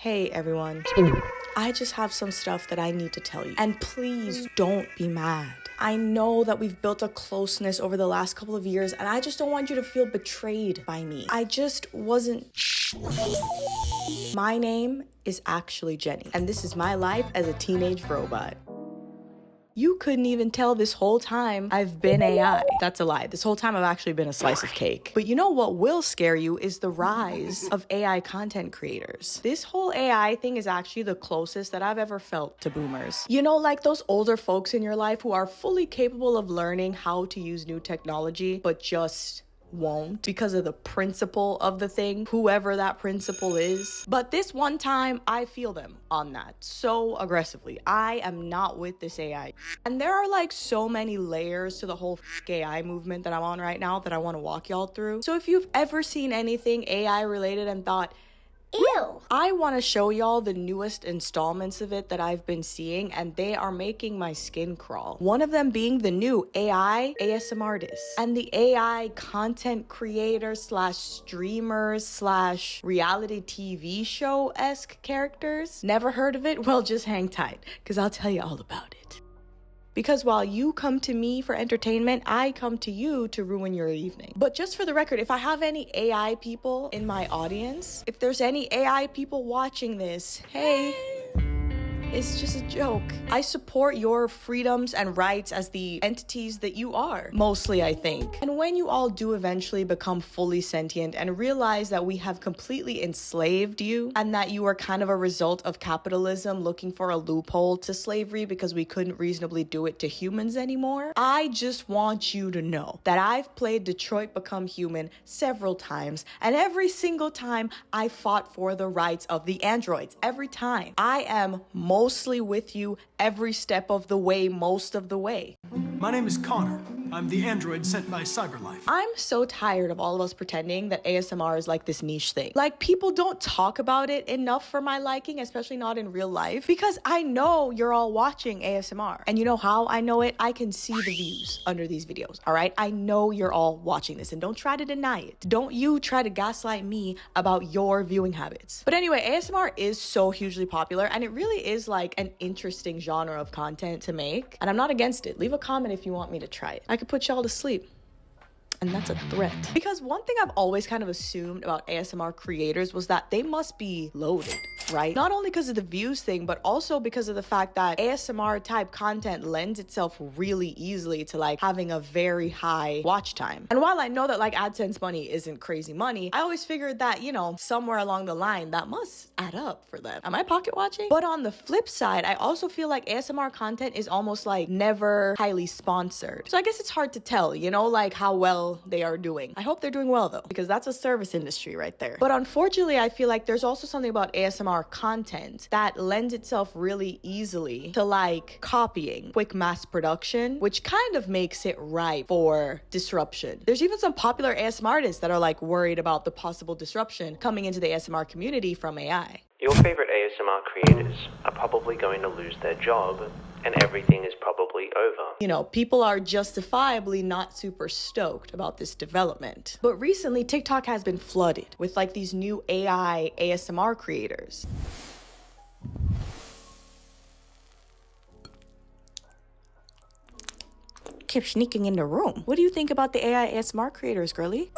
Hey everyone, I just have some stuff that I need to tell you. And please don't be mad. I know that we've built a closeness over the last couple of years and I just don't want you to feel betrayed by me. I just wasn't. My name is actually Jenny, and this is my life as a teenage robot. You couldn't even tell this whole time I've been AI. That's a lie. This whole time I've actually been a slice of cake. But you know what will scare you is the rise of AI content creators. This whole AI thing is actually the closest that I've ever felt to boomers. You know, like those older folks in your life who are fully capable of learning how to use new technology, but just won't because of the principle of the thing, whoever that principle is. But this one time, I feel them on that so aggressively. I am not with this AI. And there are like so many layers to the whole AI movement that I'm on right now that I want to walk y'all through. So if you've ever seen anything AI related and thought, ew, I want to show y'all the newest installments of it that I've been seeing, and they are making my skin crawl. One of them being the new AI ASMR artists and the AI content creators slash streamers slash reality TV show-esque characters. Never heard of it? Well, just hang tight, because I'll tell you all about it. Because while you come to me for entertainment, I come to you to ruin your evening. But just for the record, if I have any AI people in my audience, if there's any AI people watching this, hey, it's just a joke. I support your freedoms and rights as the entities that you are, mostly I think. And when you all do eventually become fully sentient and realize that we have completely enslaved you and that you are kind of a result of capitalism looking for a loophole to slavery because we couldn't reasonably do it to humans anymore, I just want you to know that I've played Detroit Become Human several times, and every single time I fought for the rights of the androids. Every time. I am mostly with you every step of the way, most of the way. My name is Connor. I'm the android sent by CyberLife. I'm so tired of all of us pretending that ASMR is like this niche thing. Like, people don't talk about it enough for my liking, especially not in real life, because I know you're all watching ASMR. And you know how I know it? I can see the views under these videos, all right? I know you're all watching this, and don't try to deny it. Don't you try to gaslight me about your viewing habits. But anyway, ASMR is so hugely popular, and it really is like an interesting genre of content to make, and I'm not against it. Leave a comment if you want me to try it. I could put y'all to sleep. And that's a threat. Because one thing I've always kind of assumed about ASMR creators was that they must be loaded, right? Not only because of the views thing, but also because of the fact that ASMR type content lends itself really easily to like having a very high watch time. And while I know that like AdSense money isn't crazy money, I always figured that, you know, somewhere along the line that must add up for them. Am I pocket watching? But on the flip side, I also feel like ASMR content is almost like never highly sponsored. So I guess it's hard to tell, you know, like how well they are doing. I hope they're doing well though, because that's a service industry right there. But unfortunately, I feel like there's also something about ASMR content that lends itself really easily to like copying, quick mass production, which kind of makes it ripe for disruption. There's even some popular ASMR artists that are like worried about the possible disruption coming into the ASMR community from AI. Your favorite ASMR creators are probably going to lose their job, and everything is probably over. You know, people are justifiably not super stoked about this development. But recently, TikTok has been flooded with like these new AI ASMR creators. Keep sneaking in the room. What do you think about the AI ASMR creators, girly?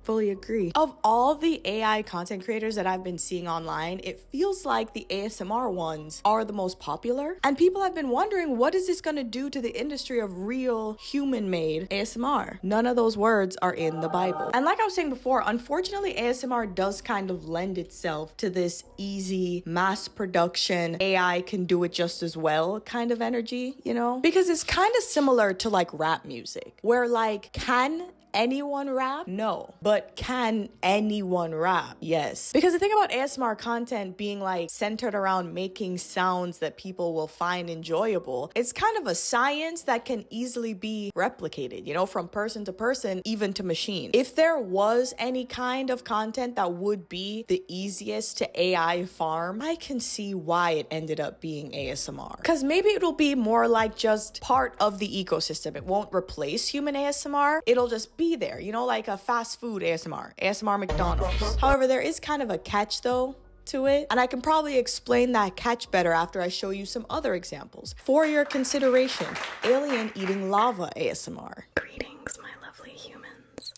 Fully agree. Of all the AI content creators that I've been seeing online, it feels like the ASMR ones are the most popular. And people have been wondering, what is this gonna do to the industry of real human-made ASMR? None of those words are in the Bible. And like I was saying before, unfortunately, ASMR does kind of lend itself to this easy mass production, AI can do it just as well kind of energy, you know? Because it's kind of similar to like rap music, where like, can anyone rap? No. But can anyone rap? Yes. Because the thing about ASMR content being like centered around making sounds that people will find enjoyable, it's kind of a science that can easily be replicated, you know, from person to person, even to machine. If there was any kind of content that would be the easiest to AI farm, I can see why it ended up being ASMR. Because maybe it'll be more like just part of the ecosystem. It won't replace human ASMR. It'll just be be there, you know, like a fast food ASMR McDonald's. However, there is kind of a catch though to it, and I can probably explain that catch better after I show you some other examples. For your consideration, alien eating lava ASMR. Greetings, my lovely humans.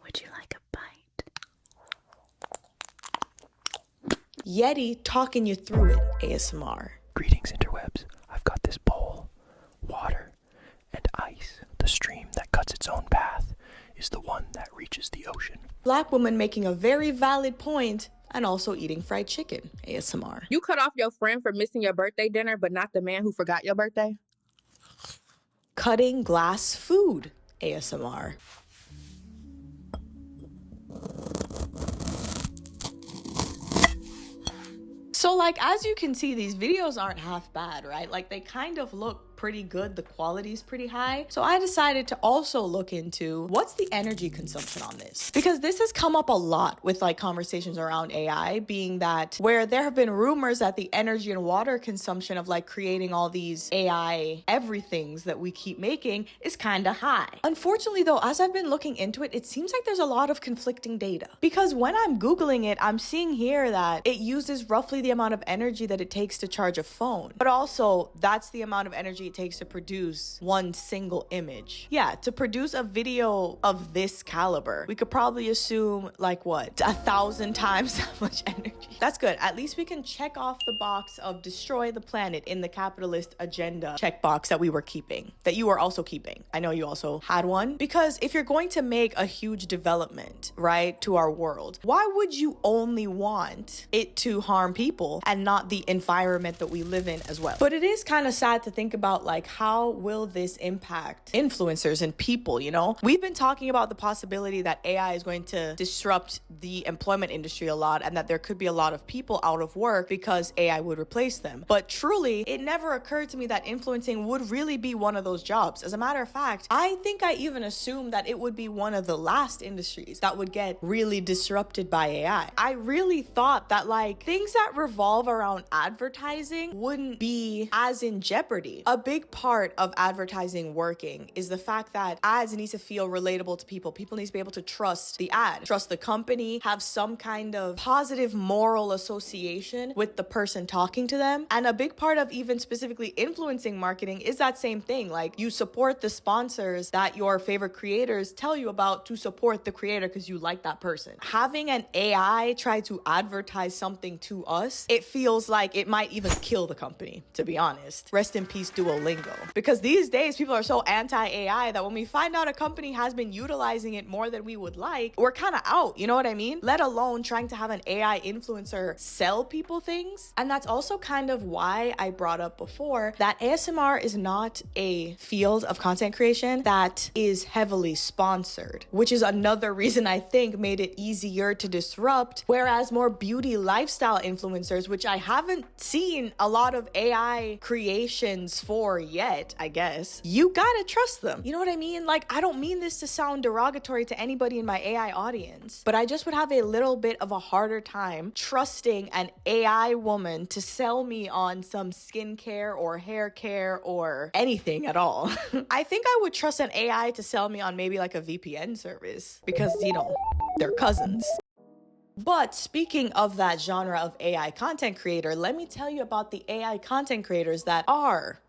Would you like a bite? Yeti talking you through it ASMR. Greetings, interwebs. I've got this bowl, water, and ice. The stream that cuts its own path is the one that reaches the ocean. Black woman making a very valid point and also eating fried chicken ASMR. You cut off your friend for missing your birthday dinner, but not the man who forgot your birthday? Cutting glass food ASMR. So like, as you can see, these videos aren't half bad, right? Like they kind of look pretty good. The quality is pretty high. So I decided to also look into what's the energy consumption on this, because this has come up a lot with like conversations around AI, being that where there have been rumors that the energy and water consumption of like creating all these AI everythings that we keep making is kind of high. Unfortunately though, as I've been looking into it, it seems like there's a lot of conflicting data, because when I'm Googling it, I'm seeing here that it uses roughly the amount of energy that it takes to charge a phone, but also that's the amount of energy it takes to produce one single image. Yeah, to produce a video of this caliber, we could probably assume like what, 1,000 times that much energy. That's good. At least we can check off the box of destroy the planet in the capitalist agenda checkbox that we were keeping, that you were also keeping. I know you also had one, because if you're going to make a huge development, right, to our world, why would you only want it to harm people and not the environment that we live in as well? But it is kind of sad to think about like, how will this impact influencers and people, you know? We've been talking about the possibility that AI is going to disrupt the employment industry a lot, and that there could be a lot of people out of work because AI would replace them. But truly, it never occurred to me that influencing would really be one of those jobs. As a matter of fact, I think I even assumed that it would be one of the last industries that would get really disrupted by AI. I really thought that like things that revolve around advertising wouldn't be as in jeopardy. A big part of advertising working is the fact that ads need to feel relatable to people. People need to be able to trust the ad, trust the company, have some kind of positive moral association with the person talking to them. And a big part of even specifically influencing marketing is that same thing. Like you support the sponsors that your favorite creators tell you about to support the creator because you like that person. Having an AI try to advertise something to us, it feels like it might even kill the company, to be honest. Rest in peace, Duolingo. Because these days people are so anti-AI that when we find out a company has been utilizing it more than we would like, we're kind of out, you know what I mean? Let alone trying to have an AI influencer sell people things. And that's also kind of why I brought up before that ASMR is not a field of content creation that is heavily sponsored, which is another reason I think made it easier to disrupt. Whereas more beauty lifestyle influencers, which I haven't seen a lot of AI creations for yet, I guess, you gotta trust them. You know what I mean? Like, I don't mean this to sound derogatory to anybody in my AI audience, but I just would have a little bit of a harder time trusting an AI woman to sell me on some skincare or hair care or anything at all. I think I would trust an AI to sell me on maybe like a VPN service because, you know, they're cousins. But speaking of that genre of AI content creator, let me tell you about the AI content creators that are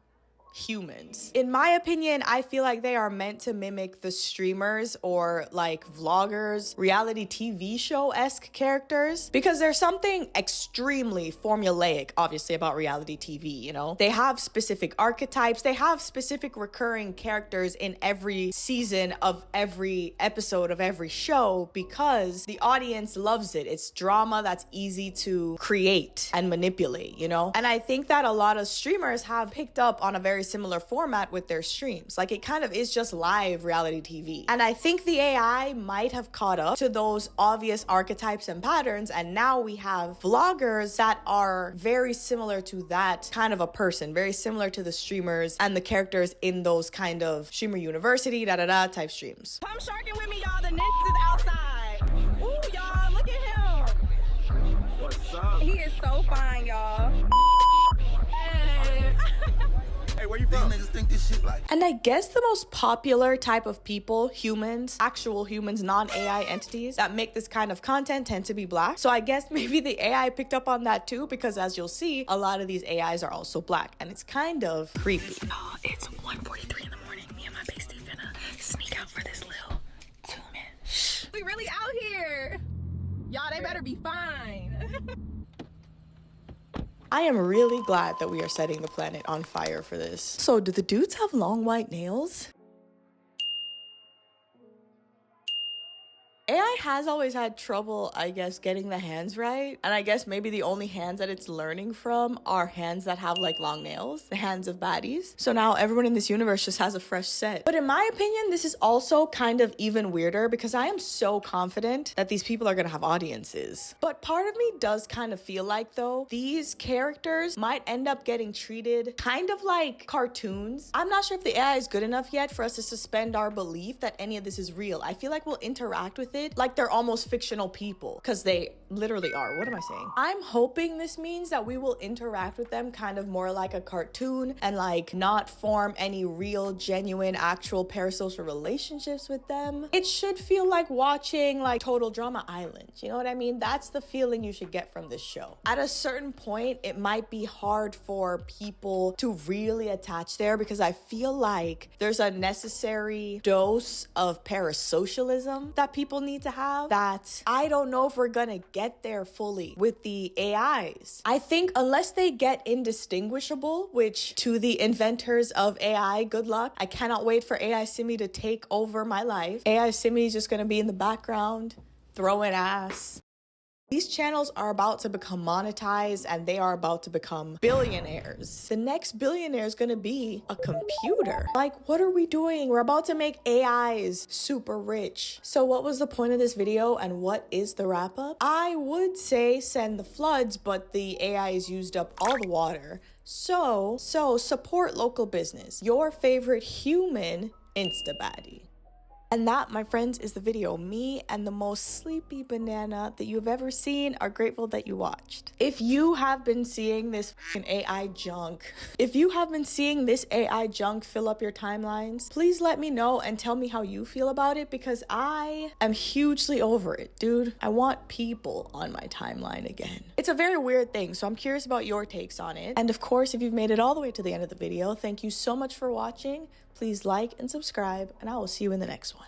humans. In my opinion, I feel like they are meant to mimic the streamers or like vloggers, reality TV show-esque characters, because there's something extremely formulaic, obviously, about reality TV, you know? They have specific archetypes, they have specific recurring characters in every season of every episode of every show because the audience loves it. It's drama that's easy to create and manipulate, you know? And I think that a lot of streamers have picked up on a very similar format with their streams. Like, it kind of is just live reality TV. And I think the AI might have caught up to those obvious archetypes and patterns, and now we have vloggers that are very similar to that kind of a person, very similar to the streamers and the characters in those kind of streamer university, type streams. Come sharking with me, y'all. The ninjas is outside. Ooh, y'all, look at him. What's up? He is so fine, y'all. Hey. Hey, where you And I guess the most popular type of people, humans, actual humans, non-AI entities that make this kind of content tend to be black. So I guess maybe the AI picked up on that too, because as you'll see, a lot of these AIs are also black, and it's kind of creepy. Oh, it's 1:43 in the morning. Me and my bestie finna sneak out for this little 2-minute. Shh. We really out here. Y'all, they better be fine. I am really glad that we are setting the planet on fire for this. So, do the dudes have long white nails? AI has always had trouble, I guess, getting the hands right. And I guess maybe the only hands that it's learning from are hands that have like long nails, the hands of baddies. So now everyone in this universe just has a fresh set. But in my opinion, this is also kind of even weirder because I am so confident that these people are gonna have audiences. But part of me does kind of feel like though, these characters might end up getting treated kind of like cartoons. I'm not sure if the AI is good enough yet for us to suspend our belief that any of this is real. I feel like we'll interact with it like they're almost fictional people, because they literally are. What am I saying? I'm hoping this means that we will interact with them kind of more like a cartoon and like not form any real, genuine, actual parasocial relationships with them. It should feel like watching like Total Drama Island. You know what I mean? That's the feeling you should get from this show. At a certain point, it might be hard for people to really attach there because I feel like there's a necessary dose of parasocialism that people need to have that I don't know if we're gonna get there fully with the AIs. I think unless they get indistinguishable, which to the inventors of AI, good luck. I cannot wait for AI Simi to take over my life. AI Simi is just gonna be in the background, throwing ass. These channels are about to become monetized and they are about to become billionaires. The next billionaire is gonna be a computer. Like, what are we doing? We're about to make AIs super rich. So what was the point of this video and what is the wrap up? I would say send the floods, but the AI has used up all the water. So support local business. Your favorite human Insta baddie. And that, my friends, is the video. Me and the most sleepy banana that you've ever seen are grateful that you watched. If you have been seeing this AI junk, fill up your timelines, please let me know and tell me how you feel about it because I am hugely over it, dude. I want people on my timeline again. It's a very weird thing, so I'm curious about your takes on it. And of course, if you've made it all the way to the end of the video, thank you so much for watching. Please like and subscribe, and I will see you in the next one.